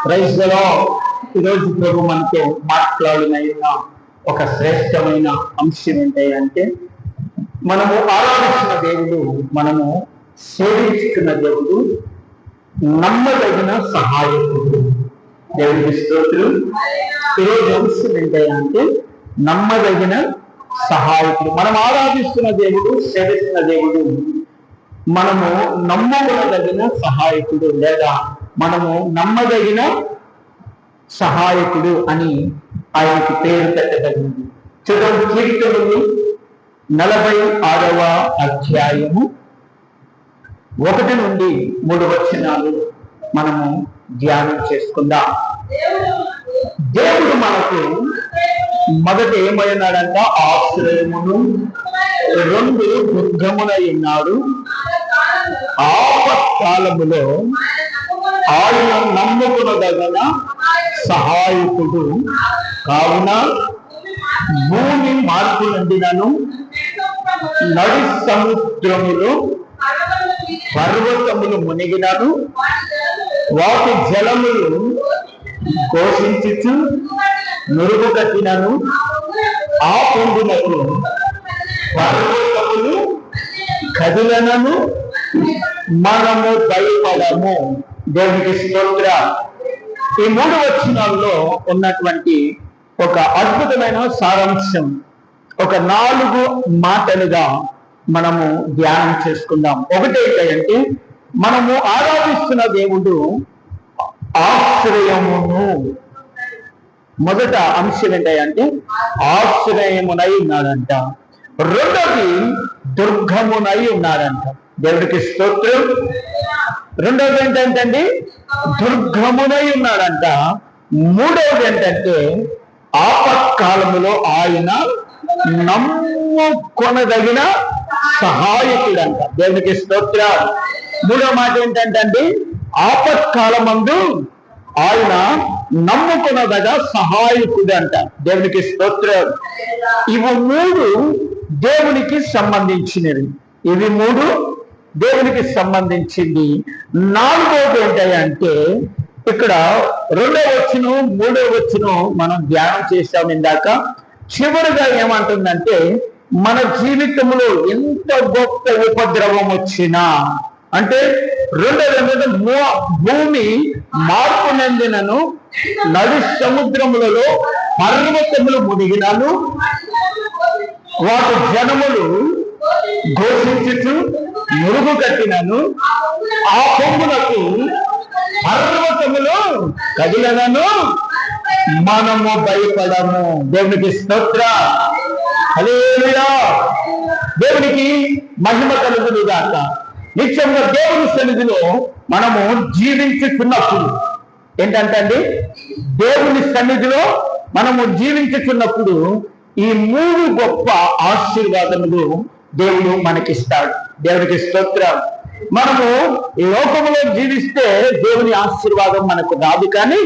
Praise the lord. ఈరోజు ప్రభు మనతో మాట్లాడిన ఒక శ్రేష్టమైన అంశం ఏంటంటే, మనము ఆరాధిస్తున్న దేవుడు, మనము సేవించుకున్న దేవుడు నమ్మదగిన సహాయకుడు. దేవుడికి స్తోత్రం. ఈరోజు అంశం ఏంటంటే నమ్మదగిన సహాయకుడు. మనం ఆరాధిస్తున్న దేవుడు, సేవిస్తున్న దేవుడు మనము నమ్మదగిన సహాయకుడు లేదా మనము నమ్మదగిన సహాయకుడు అని ఆయనకి పేరు పెట్టదగినది. చూడండి, కీర్తనలు 46వ అధ్యాయము 1 నుండి 3 వచనాలు మనము ధ్యానం చేసుకుందాం. దేవుడు మనకు మొదట ఏమైనాడంట? ఆశ్రయమును, 2 దుర్గమునై ఉన్నాడు. ఆపత్కాలములో ఆయన నమ్ముకునదగిన సహాయకుడు కావున భూమి మార్పు నందినను, నడి సముద్రములో పర్వతములు మునిగినను, వాటి జలములు ఘోషించుచు నురుగు కట్టినను, ఆ పొందునకు పర్వతములు కదిలనను మనము భయపడము. దేవునికి స్తోత్రం. ఈ 3 వచనాల్లో ఉన్నటువంటి ఒక అద్భుతమైన సారాంశం ఒక 4 మాటలుగా మనము ధ్యానం చేసుకుందాం. ఒకటి ఏంటంటే, మనము ఆరాధిస్తున్న దేవుడు ఆశ్రయమును. మొదట అంశం ఏంటంటే ఆశ్రయమునై ఉన్నాడంట. రెండోది దుర్గమునై ఉన్నాడంట. దేవుడికి స్తోత్రం. రెండోది ఏంటంటే దుర్గమునై ఉన్నాడంట. మూడవది ఏంటంటే ఆపత్కాలములో ఆయన నమ్ముకొనదగిన సహాయకుడంట. దేవునికి స్తోత్రం. మూడవ మాట ఏంటంటే ఆపత్కాలమందు ఆయన నమ్ముకున్నదగ సహాయకుడు అంట. దేవునికి స్తోత్రం. ఇవి 3 దేవునికి సంబంధించినవి. ఇవి 3 దేవునికి సంబంధించింది. 4వది ఏంటంటే ఇక్కడ 2వ వచనం 3వ వచనం మనం ధ్యానం చేసాం ఇందాక. చివరిగా ఏమంటుందంటే, మన జీవితంలో ఎంత గొప్ప ఉపద్రవం వచ్చినా, అంటే రెండోది భూమి మార్పు నందినను, నడి సముద్రములలో పర్వతములు మునిగినను, వాటి జనములు ఘోషించుచు మురుగు కట్టినను, ఆ పొంగులకు పర్వతములు కదిలనను మనము భయపడము. దేవునికి స్తోత్రం. హల్లెలూయా. దేవునికి మహిమ కలుగును గాక. నిత్యంగా దేవుని సన్నిధిలో మనము జీవించుతున్నప్పుడు ఏంటంటే దేవుని సన్నిధిలో మనము జీవించుతున్నప్పుడు ఈ 3 గొప్ప ఆశీర్వాదములు దేవుడు మనకిస్తాడు. దేవునికి స్తోత్రం. మనము లోకములో జీవిస్తే దేవుని ఆశీర్వాదం మనకు రాదు, కానీ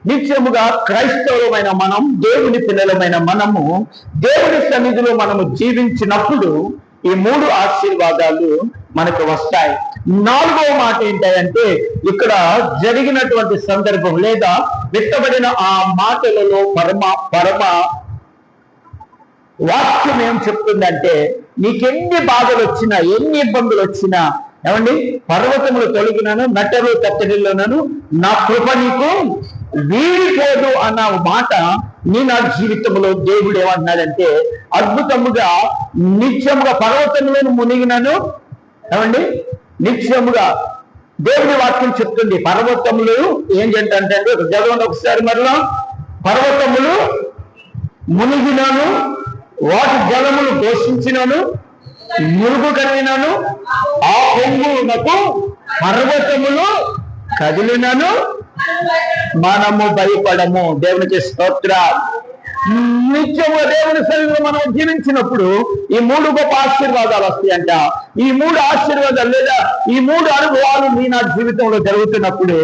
నిత్యముగా క్రైస్తవులమైన మనం, దేవుని పిల్లలమైన మనము దేవుని సన్నిధిలో మనము జీవించినప్పుడు ఈ 3 ఆశీర్వాదాలు మనకు వస్తాయి. 4వ మాట ఏంటంటే, ఇక్కడ జరిగినటువంటి సందర్భం లేదా విత్తబడిన ఆ మాటలలో పరమ వాక్యం ఏం చెప్తుందంటే, నీకెన్ని బాధలు వచ్చినా, ఎన్ని ఇబ్బందులు వచ్చినా, ఏమండి, పర్వతములు తొలగినను, నట్టలు కత్తెరిల్లోనను నా కృప నీకు వీడిపోదు అన్న మాట నా జీవితంలో దేవుడు ఏమంటున్నాడంటే, అద్భుతముగా నిత్యముగా పర్వతములను మునిగినను, ఏమండి, నిత్యముగా దేవుని వాక్యం చెప్తుంది. పర్వతములు ఏం చేయంటే, చదవండి ఒకసారి మరలా. పర్వతములు మునిగినను, వాటి జలములు ఘోషించినను, మురుగు కలిగినను, ఆ పొంగునకు పర్వతములు కదిలినను మనము భయపడము. దేవునికి స్తోత్రం. నిత్యము దేవుని సన్నిధిలో మనం జీవించినప్పుడు ఈ 3 గొప్ప ఆశీర్వాదాలు వస్తాయంట. ఈ 3 ఆశీర్వాదాలు లేదా ఈ 3 అనుభవాలు నా జీవితంలో జరుగుతున్నప్పుడు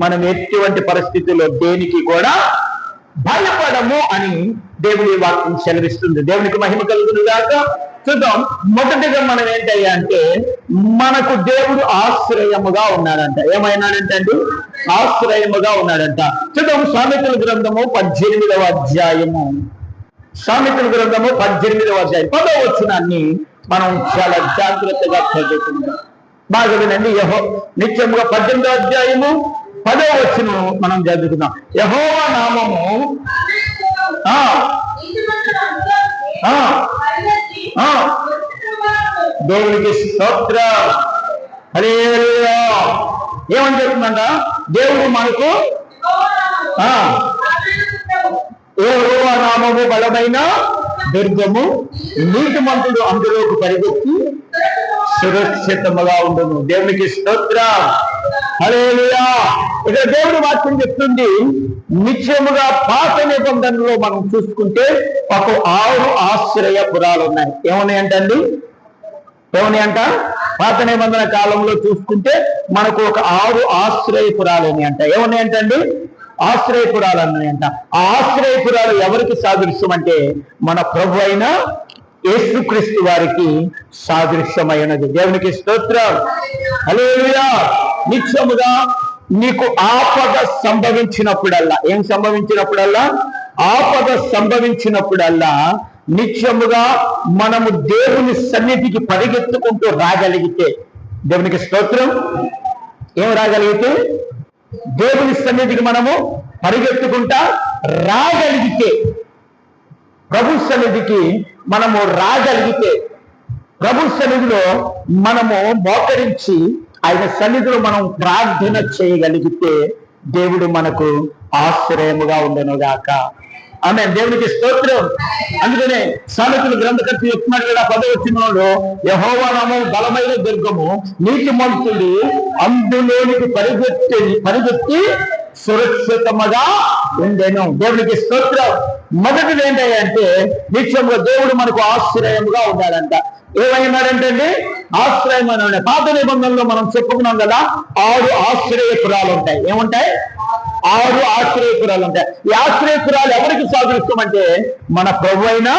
మనం ఎటువంటి పరిస్థితుల్లో దేనికి కూడా భయపడము అని దేవుని వాక్యం సెలవిస్తుంది. దేవునికి మహిమ కలుగును గాక. చూద్దాం. మొదటిగా మనం ఏంటయ్యా అంటే మనకు దేవుడు ఆశ్రయముగా ఉన్నాడంట. ఏమైనాడంటే అండి, ఆశ్రయముగా ఉన్నాడంట. చూద్దాం సామెతల గ్రంథము 18వ అధ్యాయము. సామెతల గ్రంథము 18వ అధ్యాయం 10వ వచనాన్ని మనం చాలా జాగ్రత్తగా చదువుకుందాం. బాగా వినండి. నిత్యముగా 18వ అధ్యాయము 10వ వచనం మనం చదువుకుందాం. యెహోవా నామము దేవునికి స్తోత్రం. హల్లెలూయా. ఏమని చెప్తుందంట, దేవుడు మనకు యెహోవా నామము బలమైన దుర్గము, నీతిమంతుడు అందులోకి పరిగెత్తి సురక్షితముగా ఉండును. దేవునికి స్తోత్రం. హల్లెలూయా. ఇక్కడ దేవుడు వాక్యం చెప్తుంది, నిత్యముగా పాత నిబంధనలో మనం చూసుకుంటే ఒక 6 ఆశ్రయపురాలు ఉన్నాయి. ఏమున్నాయంటండి? ఏమున్నాయంట? పాత నిబంధన కాలంలో చూసుకుంటే మనకు ఒక 6 ఆశ్రయపురాలు ఉన్నాయంట. ఏమున్నాయంటండి? ఆశ్రయపురాలు అన్నాయంట. ఆ ఆశ్రయపురాలు ఎవరికి సాదృశ్యం అంటే మన ప్రభు అయిన యేసుక్రీస్తు వారికి సాదృశ్యమైనది. దేవునికి స్తోత్రం. హల్లెలూయా. నిత్యముగా నీకు ఆపద సంభవించినప్పుడల్లా, ఏం సంభవించినప్పుడల్లా? ఆపద సంభవించినప్పుడల్లా నిత్యముగా మనము దేవుని సన్నిధికి పరిగెత్తుకుంటూ రాగలిగితే, దేవునికి స్తోత్రం, ఏం రాగలిగితే? దేవుని సన్నిధికి మనము పరిగెత్తుకుంటా రాగలిగితే, ప్రభు సన్నిధికి మనము రాగలిగితే, ప్రభు సన్నిధిలో మనము మోకరించి ఆయన సన్నిధిలో మనం ప్రార్థన చేయగలిగితే దేవుడు మనకు ఆశ్రయముగా ఉండనుగాక. ఆమె దేవునికి స్తోత్రం. అందుకనే సామెతల గ్రంథకర్త చెప్తున్నాడు కదా 10వ వచనంలో, యెహోవా నామము బలమైన దుర్గము, నీతిమంతుడు అందులోనికి పరిగెత్తి సురక్షితముగా ఉండెను. దేవునికి స్తోత్రం. మొదటిది ఏంటంటే నిత్యముగా దేవుడు మనకు ఆశ్రయముగా ఉండాలంట. ఏమైనాడంటే అండి, ఆశ్రయం అని. పాత నిబంధనలో మనం చెప్పుకున్నాం కదా 6 ఆశ్రయపురాలు ఉంటాయి. ఏముంటాయి? 6 ఆశ్రయపురాలు ఉంటాయి. ఈ ఆశ్రయపురాలు ఎవరికి సాదృశ్యం అంటే మన ప్రభు అయిన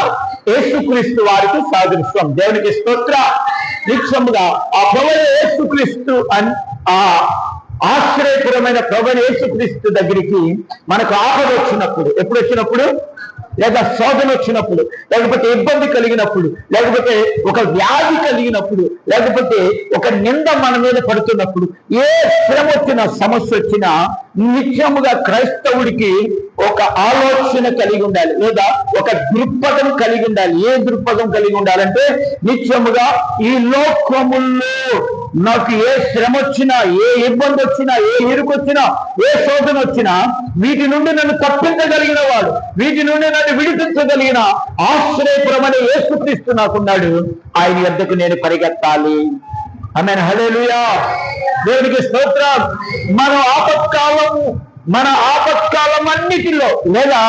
యేసుక్రీస్తు వారికి సాదృశ్యం. దేవునికి స్తోత్ర. నిత్యముగా ఆ ప్రభు యేసుక్రీస్తు అని ఆ ఆశ్రయపురమైన ప్రభు యేసుక్రీస్తు దగ్గరికి మనకు ఆపద వచ్చినప్పుడు, ఎప్పుడు వచ్చినప్పుడు? లేదా శోధన వచ్చినప్పుడు, లేకపోతే ఇబ్బంది కలిగినప్పుడు, లేకపోతే ఒక వ్యాధి కలిగినప్పుడు, లేకపోతే ఒక నింద మన మీద పడుతున్నప్పుడు, ఏ శ్రమ వచ్చినా, సమస్య వచ్చినా నిత్యముగా క్రైస్తవుడికి ఒక ఆలోచన కలిగి ఉండాలి, లేదా ఒక దృక్పథం కలిగి ఉండాలి. ఏ దృక్పథం కలిగి ఉండాలంటే నిత్యముగా ఈ లోకముల్లో నాకు ఏ శ్రమ వచ్చినా, ఏ ఇబ్బంది వచ్చినా, ఏ ఇరుకు వచ్చినా, ఏ శోధన వచ్చినా వీటి నుండి నన్ను తప్పించగలిగిన వాడు, వీటి నుండి నన్ను విడిపించగలిగిన ఆశ్రయపురమనే యేసుక్రీస్తు నాకున్నాడు. ఆయన యొద్దకు నేను పరిగెత్తాలి. ఆమేన్. హల్లెలూయా. దేవునికి స్తోత్రం. మన ఆపత్కాలం అన్నిటిలో, లేదా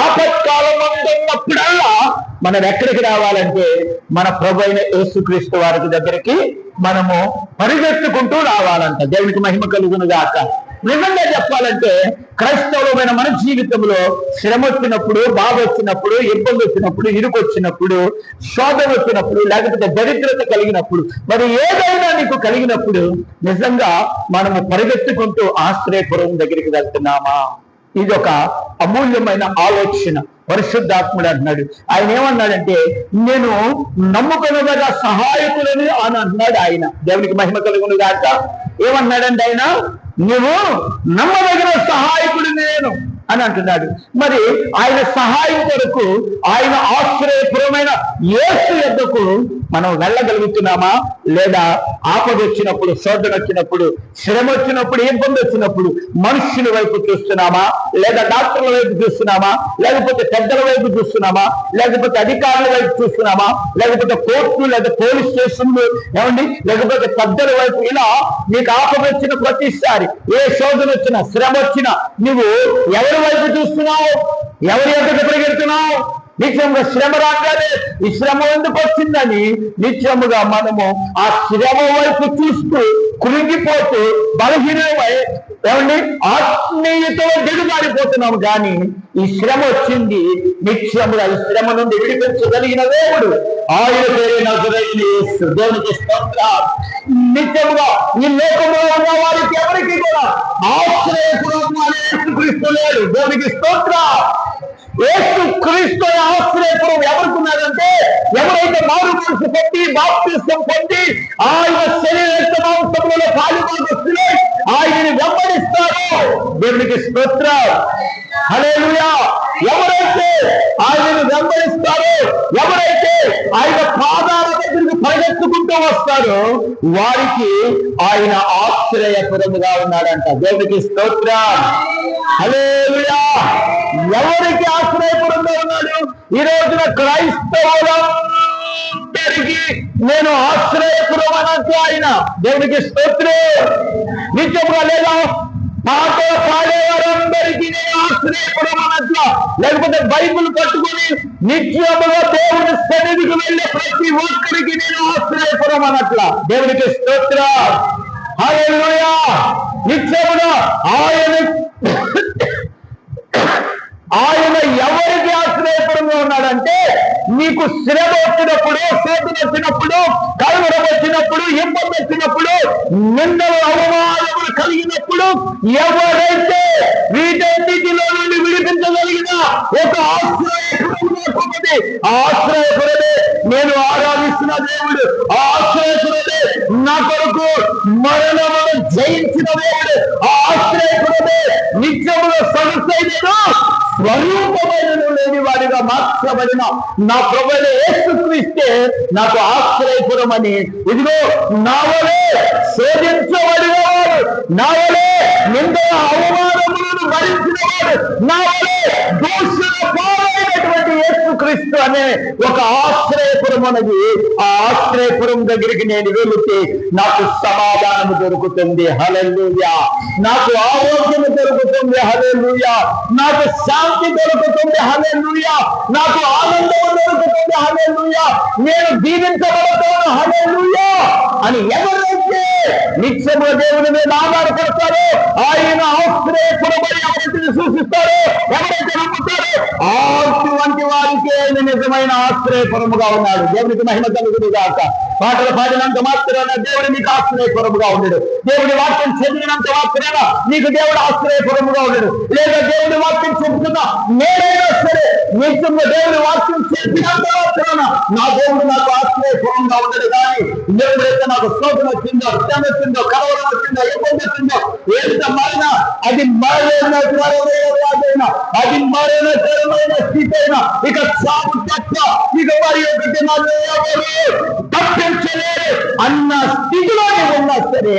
ఆపత్కాలం అందున్నప్పుడల్లా మనం ఎక్కడికి రావాలంటే మన ప్రభు అయిన యేసుక్రీస్తు వారి దగ్గరికి మనము పరిగెత్తుకుంటూ రావాలంట. దేవునికి మహిమ కలుగును గాక. నిజంగా చెప్పాలంటే క్రైస్తవులమైన మన జీవితంలో శ్రమ వచ్చినప్పుడు, బాధ వచ్చినప్పుడు, ఇబ్బంది వచ్చినప్పుడు, ఇరుకు వచ్చినప్పుడు, శోధన వచ్చినప్పుడు, లేకపోతే దరిద్రత కలిగినప్పుడు, మరి ఏదైనా నీకు కలిగినప్పుడు నిజంగా మనము పరిగెత్తుకుంటూ ఆశ్రయపురం దగ్గరికి వెళ్తున్నామా? ఇది ఒక అమూల్యమైన ఆలోచన. పరిశుద్ధాత్ముడు అన్నాడు. ఆయన ఏమన్నాడంటే నేను నమ్ముకున్నదగ సహాయకులని అని అన్నాడు ఆయన. దేవునికి మహిమ కలుగును గాక. ఏమన్నాడంటే ఆయన, నువ్వు నమ్మదగిన సహాయకుడు నేను అని అంటున్నాడు. మరి ఆయన సహాయం కొరకు ఆయన ఆశ్రయపురమైన యేసు యొద్దకు మనం వెళ్ళగలుగుతున్నామా? లేదా ఆపద వచ్చినప్పుడు, శోధన వచ్చినప్పుడు, శ్రమ వచ్చినప్పుడు, ఇబ్బంది వచ్చినప్పుడు మనుషుల వైపు చూస్తున్నామా? లేదా డాక్టర్ల వైపు చూస్తున్నామా? లేకపోతే పెద్దల వైపు చూస్తున్నామా? లేకపోతే అధికారుల వైపు చూస్తున్నామా? లేకపోతే కోర్టు లేదా పోలీస్ స్టేషన్లు, ఏమండి, లేకపోతే పెద్దల వైపు? ఇలా నీకు ఆపద వచ్చిన ప్రతిసారి, ఏ శోధన వచ్చినా, శ్రమ వచ్చినా నువ్వు ఎవరి వైపు చూస్తున్నావు? ఎవరి యొద్దకు పరిగెడుతున్నావు? నిత్యముగా శ్రమ రాగానే ఈ శ్రమ ఎందుకు వచ్చిందని నిత్యముగా మనము ఆ శ్రమ వైపు చూస్తూ కృంగిపోతూ బలహీనమై ఏమండి ఆత్మీయతో దిగుమారిపోతున్నాము. కానీ ఈ శ్రమ వచ్చింది నిత్యముగా ఈ శ్రమ నుండి విడిపించగలిగిన దేవుడు ఆయన పేరు నజరేయుడైన యేసు. దేవునికి స్తోత్రం. నిత్యముగా ఈ లోకంలో ఉన్న వారికి ఎవరికి కూడా ఆశ్రయపురం అనే యేసుక్రీస్తు లేడు. దేవునికి స్తోత్రం. యేసుక్రీస్తు ఆశ్రయపురం ఎవరికి ఉన్నారంటే ఎవరైతే మారు మనసు పొంది బాప్తిసం పొంది ఆయన శరీర మాంసములలో పాలుభాగస్తులై ఆయనని వెంబడిస్తారు. దేవునికి స్తోత్రం. హల్లెలూయా. ఎవరైతే ఆయనను వెంబడిస్తారో, ఎవరైతే ఆయన పాదాల దగ్గరికి పరిగెత్తుకుంటూ వస్తారో వారికి ఆయన ఆశ్రయపురముగా ఉన్నాడంట. దేవునికి స్తోత్రం. హల్లెలూయా. ఎవరికి ఆశ్రయపురంగా ఉన్నాడు? ఈ రోజున క్రైస్తవులందరికీ నేను ఆశ్రయపురం అన్నట్టు ఆయన. దేవునికి స్తోత్రం. నిత్యముగా లేదా పాట పాడేవారందరికీ నేను ఆశ్రయపురం అన్నట్ల, లేకపోతే బైబిల్ పట్టుకుని నిత్యముగా దేవుని సన్నిధికి వెళ్ళే ప్రతి ఒక్కరికి నేను ఆశ్రయపురం అన్నట్ల. దేవునికి స్తోత్రం. హల్లెలూయా. నిత్యముగా ఆయన ఎవరికి ఆశ్రయపురంగా ఉన్నాడంటే నీకు శ్రమ వచ్చినప్పుడు, శోధన వచ్చినప్పుడు, కలవరం వచ్చినప్పుడు, ఇబ్బంది వచ్చినప్పుడు, నిందలు అవమానములు కలిగినప్పుడు ఎవరైతే వీటన్నిటిలో నుండి విడిపించగలిగిన ఒక ఆశ్రయపురమే ఆశ్రయపురమే నేను ఆరాధిస్తున్న దేవుడు. ఆశ్రయపురమే నా కొరకు మరణమును జయించిన దేవుడు. ఆశ్రయపురమే నిత్యముగా సొగసైన స్వరూపమైన లేని వాడిగా మార్చబడిన నా ప్రభువైన యేసుక్రీస్తే నాకు ఆశ్రయపురం అని. ఇదిగో నా వలే శోధించబడిన వాడు, నా వలే నిందల అవమానములను భరించిన వాడు, నా వలే దోషుల పాలైనటువంటి యేసుక్రీస్తు అనే ఒక ఆశ్రయపురం అనేది. ఆ ఆశ్రయపురం దగ్గరికి నేను వెళితే నాకు సమాధానము దొరుకుతుంది. హల్లెలూయా. నాకు ఆరోగ్యము దొరుకుతుంది. హల్లెలూయా. నాకు శాంతి దొరుకుతుంది. హల్లెలూయా. నాకు ఆనందం దొరుకుతుంది. హల్లెలూయా. నేను దీవించబడతాను. హల్లెలూయా అని ఎవరైతే నిత్యము దేవుని మీద ఆధారపడతారో, ఆయన ఆశ్రయపురమని ఎవరైతే సూచిస్తారో, ఎవరైతే నమ్ముతారో అటువంటి వారికి ఆయన నిజమైన ఆశ్రయపురముగా ఉన్నాడు. దేవునికి మహిమ కలుగును గాక. పాటలు పాడినంత మాత్రాన దేవుడు నీకు ఆశ్రయపురముగా ఉండడు. దేవుడి వాక్యం చదివినంత మాత్రాన నీకు దేవుడు ఆశ్రయపురముగా ఉండడు. లేదా దేవుడి వాక్యం చెబుతున్నా నేనైనా సరే నిత్యంగా దేవుడి వాక్యం చెప్పినంత మాత్రాన నా దేవుడు నాకు ఆశ్రయపురంగా ఉండడు. కానీ ఎవరైతే నాకు శోధన వచ్చిందో, శ్రమ వచ్చిందో, కలవరం వచ్చిందో, ఇబ్బంది వచ్చిందో, ఎంత మారినా అది మారైన అది మారైన చరమైన స్థితి అయినా, ఇక సాగు తప్ప ఇక మరి ఒకటి తప్పించలేరు అన్న స్థితిలో నువ్వు ఉన్నా సరే,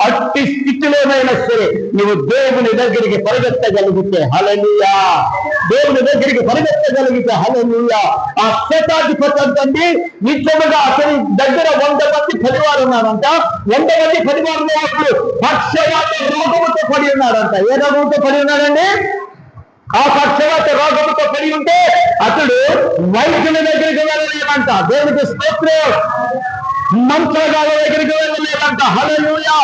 అట్టి స్థితిలోనైనా సరే నువ్వు దేవుని దగ్గరికి పరిగెత్తగలిగితే హల్లెలూయా. దేవుని దగ్గరికి పరిగెత్తగలిగితే హల్లెలూయా. ఆ శతాధిపతి అంతండి నిత్యముగా అతని దగ్గర 100 మంది పనివారు ఉన్నారంట. 100 మంది పనివారు అప్పుడు పక్షవాత రోగముతో పడి ఉన్నాడంట. ఏ రోగంతో పడి ఉన్నాడండి? ఆ పక్షవాత రోగముతో పడి ఉంటే అతడు వైద్యుల దగ్గరికి వెళ్ళలేదంట. దేవునికి స్తోత్రం. మంత్రగాల దగ్గరికి వెళ్ళలేదంట. హల్లెలూయా.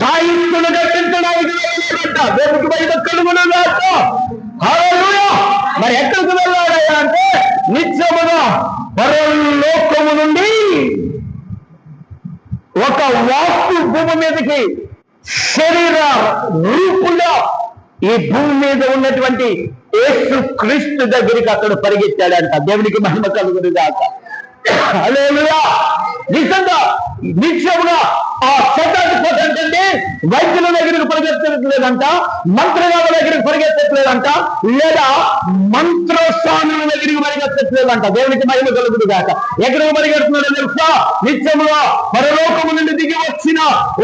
తాయింపులు కట్టించడానికి వెళ్ళలేదంట. దేవునికి బయట కలుగునుగాక. హల్లెలూయా. మరి ఎక్కడికి వెళ్ళాడయ్యా అంటే నిత్యముగా పరలోకము నుండి ఒక వాస్తు భూమి మీదకి శరీర రూపులో ఈ భూమి మీద ఉన్నటువంటి యేసుక్రీస్తు దగ్గరికి అతడు పరిగెత్తాడంట. దేవునికి మహిమ కలుగును గాక. హల్లెలూయా. నిజంగా నిత్యముగా ఆ శతాధిపతి అంటే వైద్యుల దగ్గరికి పరిగెత్తట్లేదంట, మంత్రగాల దగ్గరికి పరిగెత్తట్లేదంట, లేదా మంత్రస్వాముల దగ్గరికి పరిగెత్తట్లేదంట. దేవునికి మహిమ కలుగును గాక. ఎక్కడికి పరిగెడుతున్నాడో తెలుసా? నిత్యముగా పరలోకము నుండి దిగి వచ్చిన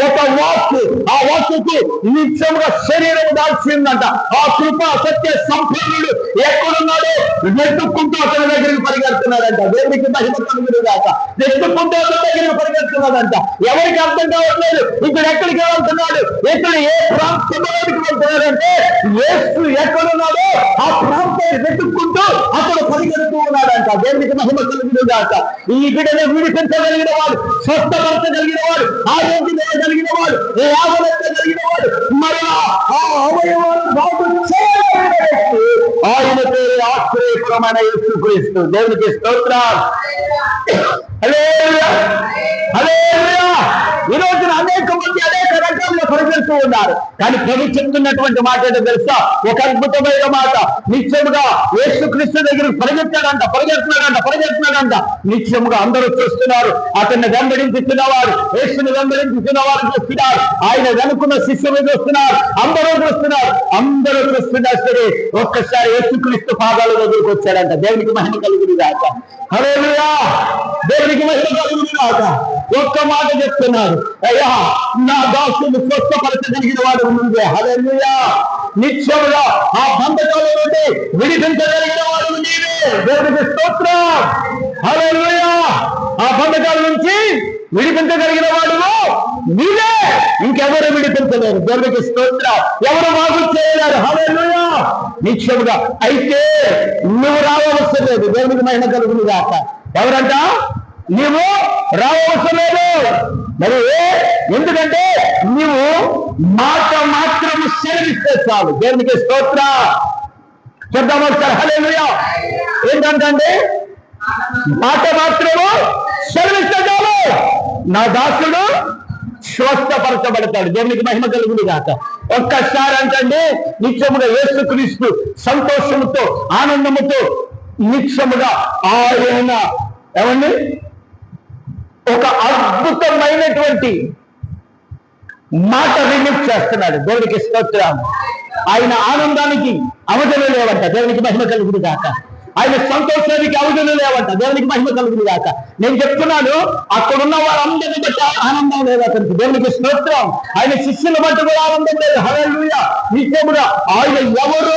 ఒక వాక్కు, ఆ వాక్కుకు నిత్యముగా శరీరం దాల్చిందంట. ఆ కృప సత్య సంపన్నుడు ఎక్కడున్నాడో వెతుక్కుంటూ అతని దగ్గరికి పరిగెడుతున్నాడంట. దేవునికి మహిమ కలుగును గాక. వెతుక్కుంటూ అతని దగ్గరికి పరిగెడుతున్నాడంట. ఎవరికి అర్థం కావట్లేదు ఇతడు ఎక్కడికి వెళ్తున్నాడు, ఇతడు ఏ ప్రాంతంలోకి వెళ్తున్నాడంటే యేసు ఎక్కడున్నాడో ఆ ప్రాంతాన్ని వెతుక్కుంటూ అతడు పరిగెడుతూ ఉన్నాడంట. దేవునికి మహిమ కలుగును గాక. ఈ బిడ్డను విడిపించగలిగిన వాడు, స్వస్థపరచగలిగిన వాడు, ఆరోగ్యగలిగిన వాడు, లేవనెత్తగలిగిన వాడు, మరలా ఆ అవయవాలను బాగు చేయగలిగిన వ్యక్తి ఆయన పేరు ఆశ్రయపురమైన యేసుక్రీస్తు. దేవునికి స్తోత్రం. హల్లెలూయా, హల్లెలూయా. ఈ రోజున అనేక మంది అనేక రకాలుగా పరిగెడుతూ ఉన్నారు. కానీ ప్రభు చెప్తున్నటువంటి మాట ఏంటో తెలుసా? ఒక అద్భుతమైన మాట. నిత్యముగా యేసుక్రీస్తు దగ్గరికి పరిగెడుతున్నాడంట. నిత్యముగా అందరూ చూస్తున్నారు. అతన్ని వెంబడించుతున్నవారు, యేసుని వెంబడించుతున్నవారు చూస్తున్నారు. ఆయన వెనుకున్న శిష్యులు చూస్తున్నారు. అందరూ చూస్తున్నా సరే ఒక్కసారి యేసుక్రీస్తు పాదాల దగ్గరికి వచ్చాడంట. దేవునికి మహిమ కలుగును గాక. హల్లెలూయా, దేవునికి మహిమ కలుగును గాక. ఒక్క మాట చెప్తున్నారు, అయ్యా నా దాసుని స్వస్థపరచగలిగిన వాడు నువ్వే. హల్లెలూయా. నిత్యముగా ఆ బంధకాల నుండి విడిపించగలిగిన వాడు నీవే. దేవునికి స్తోత్రం. హల్లెలూయా. ఆ బంధకాల నుంచి విడిపించగలిగిన వాడు నీవే, ఇంకెవరు విడిపించలేరు. దేవునికి స్తోత్రం. ఎవరు బాగు చేయలేరు. హల్లెలూయా. నిత్యముగా అయితే నువ్వు రావవసరం లేదు. దేవునికి మహిమ కలుగును గాక. ఎవరంట? నీవు రావవసరం లేదు. మరి ఎందుకంటే నీవు మాట మాత్రము సెలవిస్తే చాలు. దేవునికి స్తోత్రం. చెప్దాం ఒకసారి. హల్లెలూయా. ఏంటంటే మాట మాత్రము సెలవిస్తే చాలు, నా దాసుడు స్వస్థపరచబడతాడు. దేవునికి మహిమ కలుగును గాక. ఒక్కసారి అంటే నిత్యముగా యేసుక్రీస్తు సంతోషముతో ఆనందముతో నిత్యముగా ఆయన ఏమండి ఒక అద్భుతమైనటువంటి మాట రిలీజ్ చేస్తున్నాడు. దేవునికి స్తోత్రం. ఆయన ఆనందానికి అవధులు లేవంట. దేవునికి మహిమ కలుగును గాక. ఆయన సంతోషానికి అవధులు లేవంట. దేవునికి మహిమ కలుగును గాక. నేను చెప్తున్నాను, అక్కడున్న వారందరిని బట్టి ఆనందం లేదు అతనికి. దేవునికి స్తోత్రం. ఆయన శిష్యుల బట్టి కూడా ఆనందం లేదు. హల్లెలూయా. నిత్యముగా ఆయన ఎవరు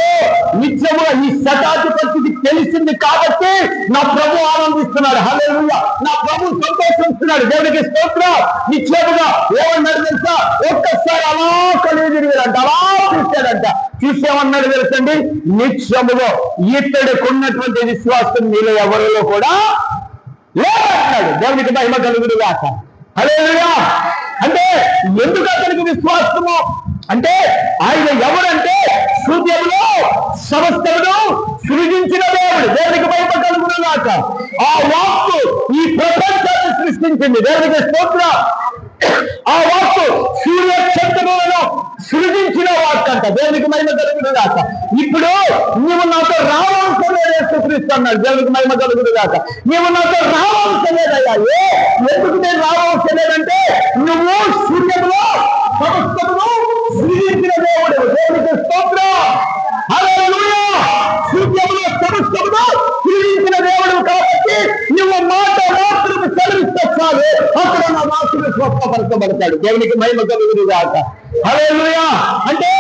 నిత్యముగా ఈ శతాధిపతికి తెలిసింది కాబట్టి నా ప్రభు ఆనందిస్తున్నాడు. హల్లెలూయా. నా ప్రభు సంతోషిస్తున్నాడు. దేవునికి స్తోత్రం. నిత్యముగా ఏమన్నాడు తెలుసా? ఒక్కసారి అలా కలిగిరంట, అలా చూశాడంట. చూసేమన్నాడు తెలుసండి? నిత్యములో ఇతడికి ఉన్నటువంటి విశ్వాసం మీలో ఎవరిలో కూడా లేదన్నాడు. దేవునికి మహిమ కలుగును గాక. హల్లెలూయా. అంటే ఎందుకు అతనికి విశ్వాసము అంటే ఆయన ఎవరంటే సూర్యములో సమస్తమును సృజించిన దేవుడు. దేవునికి మహిమ కలుగును గాక. ఆ వాక్కు ఈ ప్రపంచాన్ని సృష్టించింది. దేవునికి స్తోత్రం. ఆ వాక్కు సూర్య చంద్రులను సృజించిన వాక్ అంట. దేవునికి మహిమ కలుగును గాక. ఇప్పుడు నువ్వు నాతో రావాల్సిన యేసుక్రీస్తు అన్నాడు. దేవునికి మహిమ కలుగును గాక. నువ్వు నాతో రావాల్సిన లేదయ్యా. ఎందుకు నేను రావాల్సిన లేదంటే నువ్వు సూర్యములో సమస్తమును సృజించిన దేవుడు. దేవునికి స్తోత్రం. హల్లెలూయా. సూర్యములో సమస్తమును సృజించిన దేవుడు కాబట్టి నువ్వు మాట మాత్రం సెలవిస్తే చాలు, అక్కడ నా వాసులు స్వస్థపరచబడతాడు. దేవునికి మహిమ కలుగును గాక. హల్లెలూయా. అంటే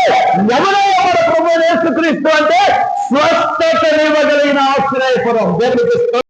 ఎవరో ప్రభు యేసుక్రీస్తు అంటే స్వస్థతనివ్వగలిగిన ఆశ్రయపురం. దేవునికి